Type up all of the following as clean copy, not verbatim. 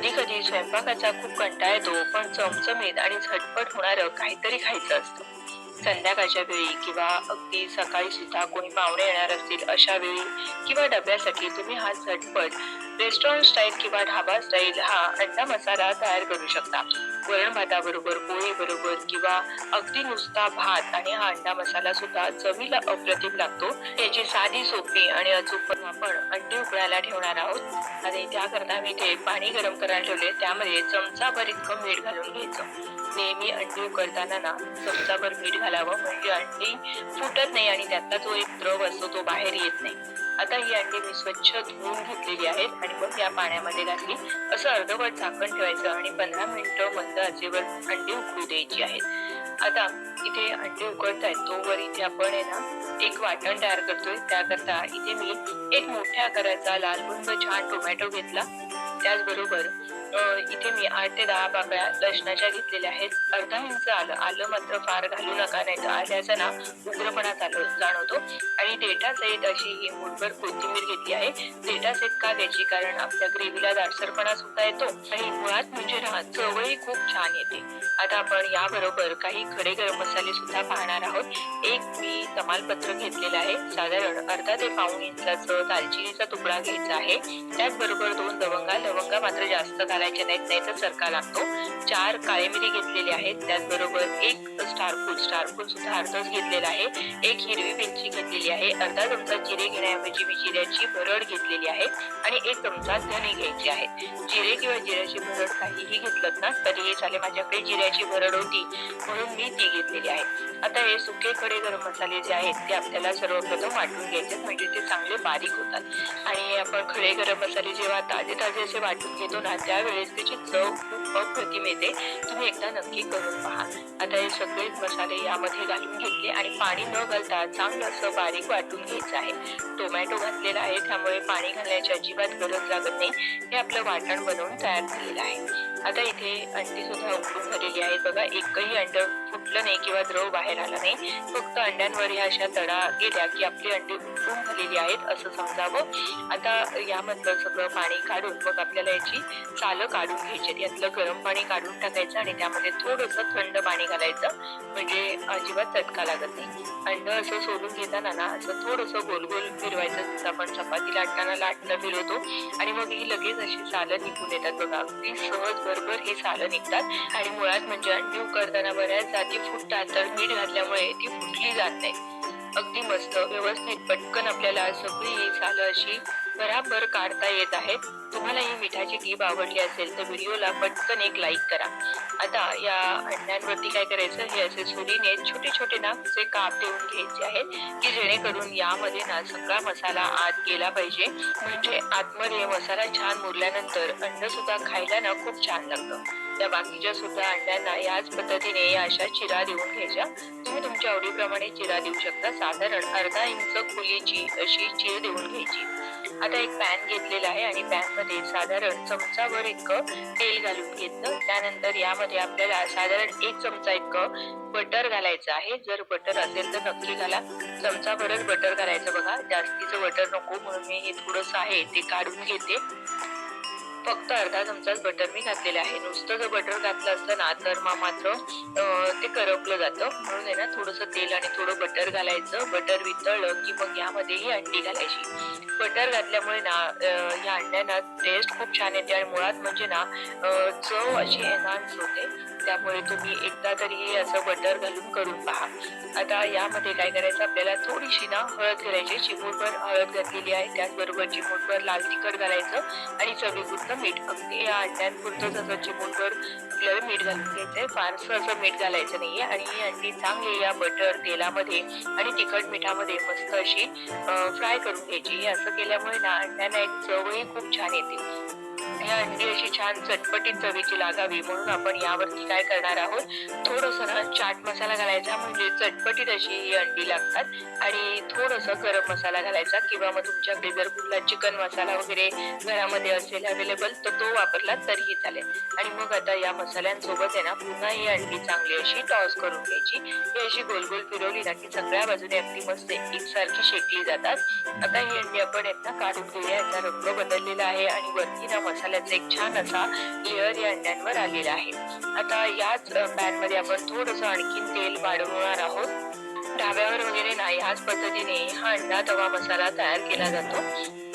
कधी कधी स्वयंपाकाचा खूप कंटाळा येतो, पण चमचमीत आणि झटपट होणारं काहीतरी खायचं असतं. संध्याकाळच्या वेळी किंवा अगदी सकाळी सुद्धा कोणी पाहुणे येणार असतील अशा वेळी किंवा डब्यासाठी तुम्ही हा झटपट रेस्टॉरंट स्टाईल किंवा ढाबा स्टाईल हा अंडा मसाला तयार करू शकता. वरण भाताबरोबर, पोळी बरोबर किंवा अगदी नुसता भात आणि हा अंडा मसाला सुद्धा चवीला अप्रतिम लागतो. याची साधी, सोपी आणि अचूक पण आपण अंडी उकळायला ठेवणार आहोत आणि त्याकरता मी इथे पाणी गरम करायला ठेवले. त्यामध्ये चमचाभर इतकं मीठ घालून घ्यायचं. नेहमी अंडी उकळताना ना चमचाभर मीठ घालावं, म्हणजे अंडी फुटत नाही आणि त्यातला जो एक द्रव असतो तो बाहेर येत नाही. आता ही अंडी मी स्वच्छ धुवून घेतलेली आहेत आणि मग या पाण्यामध्ये घातली. असं अर्धवट झाकण ठेवायचं आणि 15 मिनिटं मंद आचेवर अंडी उकळू द्यायची आहेत. आता इथे अंडी उकळतायत तोवर इथे आपण आहे ना एक वाटण तयार करतोय. त्याकरता इथे मी एक मोठ्या आकाराचा लाल बुंद छान टोमॅटो घेतला. त्याचबरोबर इथे मी 8 ते 10 पाकळ्या लसणाच्या घेतलेल्या आहेत. अर्धा इंच आलं. आलं मात्र फार घालू नका, नाही तर आल्याचा ना उग्रपणा जाणवतो. आणि देठा सहित अशी ही मूठभर कोथिंबीर घेतली आहे. देठा सहित का घ्यायची, कारण आपल्या ग्रेव्हीला दाटसरपणा सुद्धा येतो आणि मुळात म्हणजे ना चवही खूप छान येते. आता आपण याबरोबर काही खडे गरम मसाले सुद्धा पाहणार आहोत. एक मी तमालपत्र घेतलेलं आहे, साधारण अर्धा ते पाऊण इंचाचं दालचिनीचा तुकडा घ्यायचा आहे. त्याचबरोबर 2 लवंगा. लवंगा मात्र जास्त घालायचे नाहीत, नाही तर सरका लागतो. 4 काळे मिरी घेतलेले आहेत. त्याचबरोबर एक स्टारफूल सुद्धा अर्धच घेतलेला आहे. एक हिरवी मिरची घेतलेली आहे. अर्धा चमचा जिरे घेण्याऐवजी मी जिऱ्याची भरड घेतलेली आहे आणि 1 चमचा धने घ्यायचे आहेत. जिरे किंवा जिऱ्याची भरड काहीही घेतलं ना तरीही चालेल. माझ्याकडे जिऱ्याची भरड होती म्हणून मी ती घेतलेली आहे. आता हे सुके खडे गरम मसाले जे आहेत ते आपल्याला सर्वप्रथम वाटून घ्यायचे, म्हणजे ते चांगले बारीक होतात. आणि आपण खडे गरम मसाले जेव्हा ताजे ताजे असे वाटून घेतो ना त्यावेळेस त्याची चव खूप अप्रतिम येते. तुम्ही एकदा नक्की करून पहा. आता हे सगळे मसाले यामध्ये घालून घेतले आणि पाणी न घालता चांगलं असं बारीक वाटून घ्यायचं आहे. टोमॅटो घातलेला आहे त्यामुळे पाणी घालण्याची अजिबात गरज लागत नाही. हे आपलं वाटण बनवून तयार झालेलं आहे. आता इथे अंडी सुद्धा उकळून झालेली आहेत. बघा, एकही अंड फुटलं नाही किंवा द्रव बाहेर आला नाही. फक्त अंड्यांवर ह्या अशा तडा गेल्या की आपली अंडी उकळून झालेली आहेत असं समजावं. आता यामधलं सगळं पाणी काढून मग आपल्याला याची सालं काढून घ्यायची. यातलं गरम पाणी काढून टाकायचं आणि त्यामध्ये थोडंसं थंड पाणी घालायचं, म्हणजे अजिबात चटका लागत नाही. अंड असं सोडून घेताना ना असं थोडंसं गोल गोल फिरवायचं, जसं आपण चपाती लाटताना लाटणं फिरवतो आणि मग ही लगेच अशी सालं निघून येतात. बघा, अगदी सहज बरोबर ही सालं निघतात. आणि मुळात म्हणजे अंडी उकडताना बऱ्याच जाती फुटतात, तर मीठ घातल्यामुळे ती फुटली जात नाही. अगदी मस्त व्यवस्थित पटकन आपल्याला सगळी ही सालं अशी बराबर काढता येत आहेत. तुम्हाला ही मिठाची टीप आवडली असेल तर व्हिडिओला पटकन एक लाईक करा. आता या अंड्यांवरती काय करायचं, हे असे सुरीने छोटे छोटे ना असे काप देऊन घ्यायचे आहेत की जेणेकरून यामध्ये ना सगळा मसाला आत गेला पाहिजे, म्हणजे आतमध्ये मसाला छान मुरल्यानंतर अंड सुद्धा खायला ना खूप छान लागतं. त्या बाकीच्या सुद्धा अंड्यांना याच पद्धतीने या अशा चिरा देऊन घ्यायच्या. तुम्ही तुमच्या आवडीप्रमाणे चिरा देऊ शकता. साधारण अर्धा इंच खोलीची अशी चीर देऊन घ्यायची. आता एक पॅन घेतलेला आहे आणि पॅन मध्ये साधारण चमचाभर इतकं तेल घालून घेतलं. त्यानंतर यामध्ये आपल्याला साधारण 1 चमचा इतकं बटर घालायचं आहे. जर बटर असेल तर नक्की घाला. चमचाभरच बटर घालायचं. बघा, जास्तीचं बटर नको म्हणून मी हे थोडंसं आहे ते काढून घेते. फक्त अर्धा चमचाच बटर मी घातलेलं आहे. नुसतं जर बटर घातलं असतं ना तर मग मात्र ते करपलं जातं. म्हणून आहे ना थोडंसं तेल आणि थोडं बटर घालायचं. बटर वितळलं की मग यामध्ये ही अंडी घालायची. बटर घातल्यामुळे ना या अंड्यांना टेस्ट खूप छान येते आणि मुळात म्हणजे ना चव अशी एनहान्स होते. त्यामुळे तुम्ही एकदा तरी असं बटर घालून करून पहा. आता यामध्ये काय करायचं, आपल्याला थोडीशी ना हळद घालायची. चिमूटभर हळद घातलेली आहे. त्याचबरोबर चिमूटभर लाल तिखट घालायचं आणि चवीपुरतं मीठ. अगदी या अंड्यांपुरतंच असं चिमूटभर आपल्याला मीठ घालून घ्यायचंय. फारसं असं मीठ घालायचं नाहीये. आणि ही अंडी चांगली या बटर तेलामध्ये आणि तिखट मिठामध्ये मस्त अशी फ्राय करून घ्यायची. हे असं केल्यामुळे ना अंड्यांना एक चवही खूप छान येते. या अंडी अशी छान चटपटीत चवीची लागावी म्हणून आपण यावरती काय करणार आहोत, थोडंसं ना चाट मसाला घालायचा, म्हणजे चटपटीत अशी ही अंडी लागतात. आणि थोडंसं गरम मसाला घालायचा किंवा मग तुमच्याकडे जर कुठला चिकन मसाला वगैरे घरामध्ये असेल अवेलेबल तर तो वापरला तरीही चालेल. आणि मग आता या मसाल्यांसोबत आहे ना पुन्हा ही अंडी चांगली अशी टॉस करून घ्यायची. ही अशी गोल गोल फिरवली ना की सगळ्या बाजूने अगदी मस्त एकसारखी शेकली जातात. आता ही अंडी आपण एकदा काढून घेऊया. याचा रंग बदललेला आहे आणि वरती ना मसाल्याचा मसाल्याचा एक छान असा लेअर या अंड्यांवर आलेला आहे. आता याच पॅन मध्ये आपण थोडंसं आणखीन तेल वाढवणार आहोत. ढाब्यावर वगैरे ना ह्याच पद्धतीने हा अंडा तवा मसाला तयार केला जातो.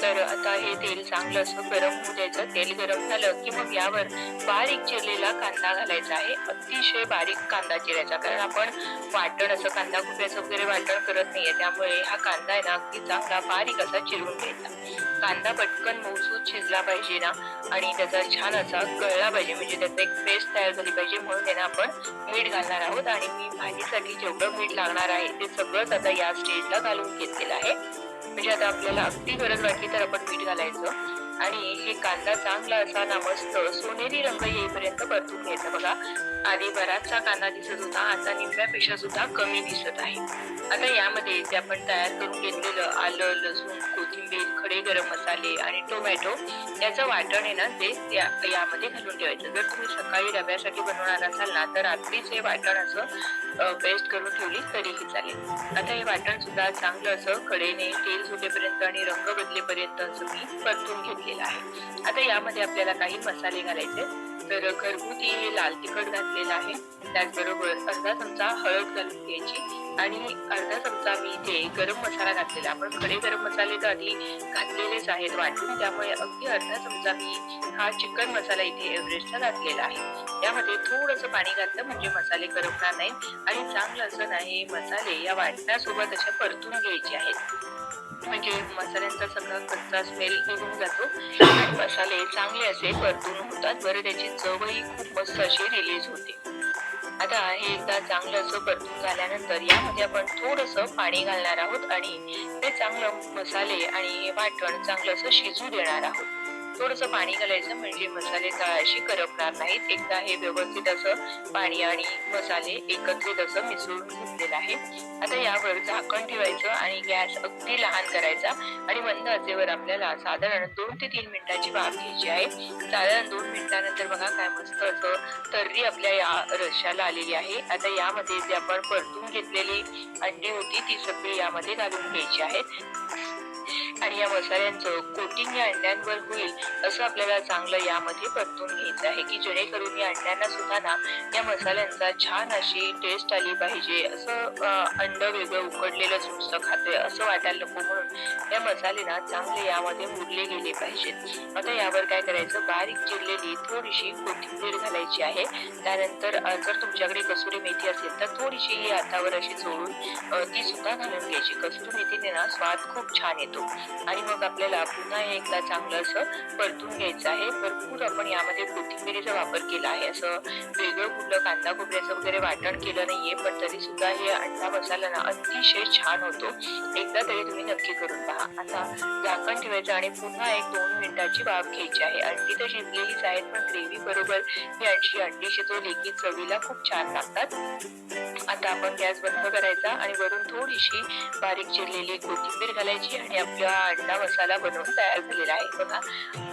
तर आता हे तेल चांगलं असं गरम होऊ द्यायचं. तेल गरम झालं की मग यावर बारीक चिरलेला कांदा घालायचा आहे. अतिशय बारीक कांदा चिरायचा, कारण आपण वाटण असं कांदा खुप्याचं वगैरे वाटण करत नाहीये, त्यामुळे हा कांदा आहे ना अगदी चांगला बारीक असा चिरून घ्यायचा. कांदा पटकन मऊसूत शिजला पाहिजे ना, आणि त्याचा छान असा गळला पाहिजे, म्हणजे त्याचा एक पेस्ट तयार झाली पाहिजे. म्हणून आहे ना आपण मीठ घालणार आहोत, आणि मी भाजीसाठी जेवढं मीठ लागणार आहे ते सगळंच आता या स्टेजला घालून घेतलेलं आहे. म्हणजे आता आपल्याला अगदी गरज वाटली तर आपण मीठ घालायचं. आणि हे कांदा चांगला असा ना मस्त सोनेरी रंग येईपर्यंत परतून घ्यायचा. बघा, आधी बराचसा कांदा दिसत होता, आता निम्म्यापेक्षा सुद्धा कमी दिसत आहे. आता यामध्ये जे आपण तयार करून घेतलेलं आलं, लसूण, कोथिंबीर, खडे गरम मसाले आणि टोमॅटो याचं वाटण आहे ना ते यामध्ये घालून ठेवायचं. जर तुम्ही सकाळी डब्यासाठी बनवणार असाल ना तर रात्रीच हे वाटण असं पेस्ट करून ठेवली तरीही चालेल. आता हे वाटण सुद्धा चांगलं असं कडेने तेल सुटेपर्यंत आणि रंग बदलेपर्यंत असं मी परतून घेतलेलं आहे. आता यामध्ये आपल्याला काही मसाले घालायचे. तर घरगुती हे लाल तिखट घातलेलं आहे. त्याचबरोबर अर्धा चमचा हळद घालून घ्यायची, आणि अर्धा चमचा मी इथे गरम मसाला घातलेला. आपण खडे गरम मसाले तर आधी घातलेलेच आहेत वाटून, त्यामुळे अगदी अर्धा चमचा मी हा चिकन मसाला इथे एव्हरेस्टचा घातलेला आहे. यामध्ये थोडंसं पाणी घातलं म्हणजे मसाले करपणार नाहीत, आणि चांगलं असं नाही मसाले या वाटण्यासोबत अशा परतून घ्यायचे आहेत. म्हणजे मसाल्यांचा सगळा कच्चा स्मेल निघून जातो आणि मसाले चांगले असे परतून होतात. बरं, त्याची चवही खूप मस्त अशी रिलीज होते. आता हे एकदा चांगलं असं परतून झाल्यानंतर यामध्ये आपण थोडंसं पाणी घालणार आहोत, आणि ते चांगलं मसाले आणि हे वाटण चांगलं असं शिजू देणार आहोत. थोडंसं पाणी घालायचं म्हणजे मसाले तळाशी करपणार नाहीत. एकदा हे व्यवस्थित असं पाणी आणि मसाले एकत्रित असं मिसळून घेतलेलं आहे. आता यावर झाकण ठेवायचं आणि गॅस अगदी लहान करायचा, आणि मंद आचेवर आपल्याला साधारण 2 ते 3 मिनिटाची वाफ घ्यायची आहे. साधारण 2 मिनिटानंतर बघा काय मस्त असं तर्री आपल्या या रश्श्याला आलेली आहे. आता यामध्ये जे आपण परतून घेतलेली अंडी होती ती सगळी यामध्ये घालून घ्यायची आहेत, आणि या मसाल्यांचं कोटिंग या अंड्यांवर होईल असं आपल्याला चांगलं यामध्ये परतून घ्यायचं आहे, की जेणेकरून या अंड्यांना सुद्धा ना या मसाल्यांचा छान अशी टेस्ट आली पाहिजे. असं अंड वेगळं उकडलेलं नुसतं खातोय असं वाटायला नको, म्हणून या मसाले ना चांगले यामध्ये मुरले गेले पाहिजेत. आता यावर काय करायचं, बारीक चिरलेली थोडीशी कोथिंबीर घालायची आहे. त्यानंतर जर तुमच्याकडे कसुरी मेथी असेल तर थोडीशी ही हातावर अशी चोळून ती सुद्धा घालून घ्यायची. कसुरी मेथीने ना स्वाद खूप छान येतो. आणि मग आपल्याला पुन्हा एकदा चांगलं असं परतून घ्यायचं आहे. भरपूर आपण यामध्ये कोथिंबिरीचा वापर केला आहे, असं वेगळं कुठलं कांदा खोबऱ्याचं वगैरे वाटण केलं नाहीये, पण तरी सुद्धा हे अंडा मसाला ना अतिशय छान होतो. एकदा तरी तुम्ही नक्की करून पहा. आता झाकण ठेवायचं आणि पुन्हा 1-2 मिनिटाची वाफ घ्यायची आहे. अंडी तर शिजलेलीच आहेत, पण ग्रेव्ही बरोबर ही अंडी शिजवली की चवीला खूप छान लागतात. आता आपण गॅस बंद करायचा आणि वरून थोडीशी बारीक चिरलेली कोथिंबीर घालायची, आणि आपला अंडा मसाला बनवून तयार झालेला आहे. बघा,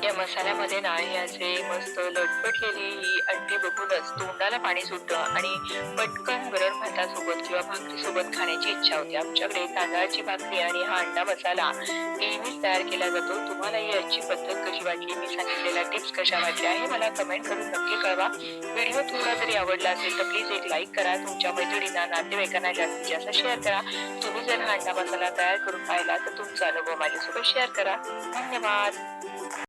या मसाल्यामध्ये ना हे असे मस्त लटपटलेली ही अंडी बघूनच तोंडाला पाणी सुटतं, आणि पटकन वरण भातासोबत किंवा भाकरीसोबत खाण्याची इच्छा होते. आमच्याकडे तांदळाची भाकरी आणि हा अंडा मसाला नेहमीच तयार केला जातो. तुम्हाला ही आजची पद्धत कशी वाटली, मी सांगितलेल्या टिप्स कशा वाटल्या आहे मला कमेंट करून नक्की कळवा. व्हिडिओ थोडा जरी आवडला असेल तर प्लीज एक लाईक करा. तुमच्या मैत्रिणींना, नातेवाईकांना जास्तीत जास्त शेअर करा. तुम्ही जर हा अंडा मसाला तयार करून पाहिला तर तुमचा अनुभव माझ्यासोबत शेअर करा. धन्यवाद.